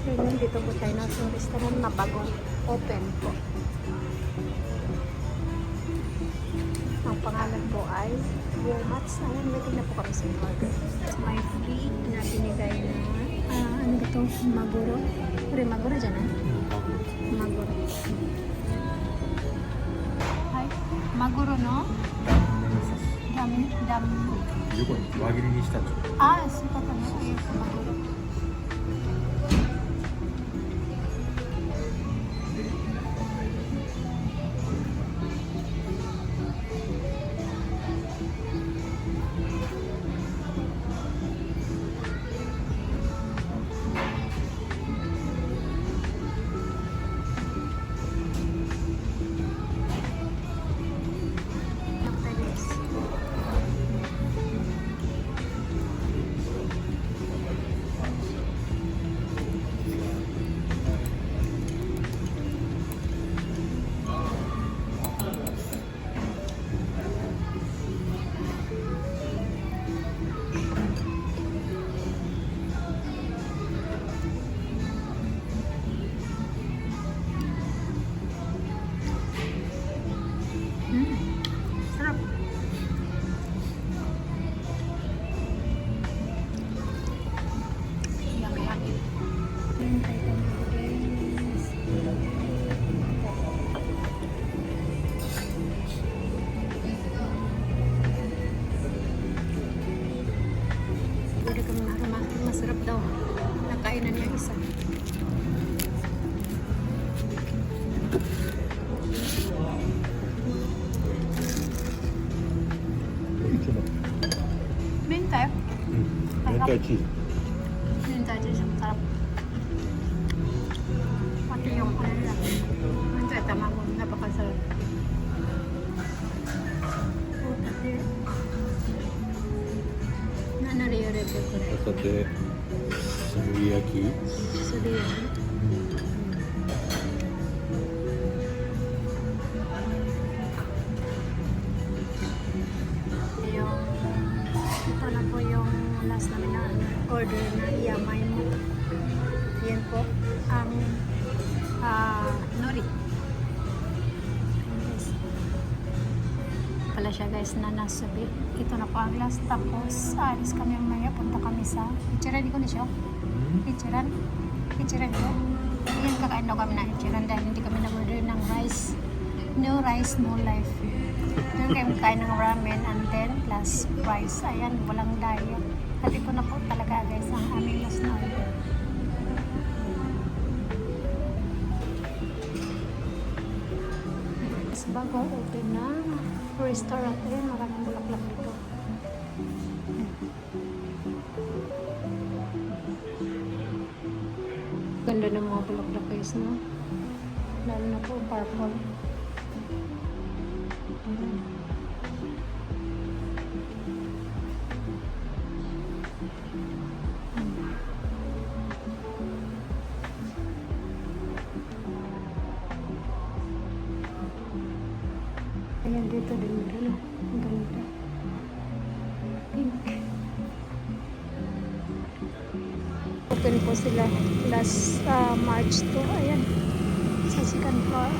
Ngayon dito po tayo na sa restaurant na bagong open po. Ang pangalan po ay Womats. Ayan, waiting na po kami sa order. May free na binigay na ano ba ito? Maguro. Puri maguro dyan maguro. Ay, maguro no? Dam. 横に輪切りにしたんですよ。そういうことね。maguro. Sarap. Yummy. Hindi kami nakamakin. Masarap daw. Nakainan niya isa. Bintay. 明太チーズ。 Bintay cheese. Sarap. Pati yung ano nila. Bintay tamago. Napakasarap. Pati. Nanariyore ko ko. ホタテ、炭火焼き。 Sabi yan. Ito na po yung last namin na order na yamay mo. Yan po ang nori. Yes. Pala siya guys na nasabi. Ito na po ang last. Tapos alis kami maya. Punta kami sa Ichiran ko na siya. Ichiran ko. Yan kakain daw kami na Ichiran dahil hindi kami nag-order ng rice. No rice, no life. Doon kayo kain ng ramen and then plus rice. Ayan, walang diet. At ito na po talaga guys ang aming last na order. Mas bagong open na restaurant. Ayan, maraming bulaklak dito. Ganda ng mga bulaklak guys, no? Lalo na po purple. Ayan dito din ano, ang ganda. Pink. Open po sila last March 2. Ayan, sa second floor.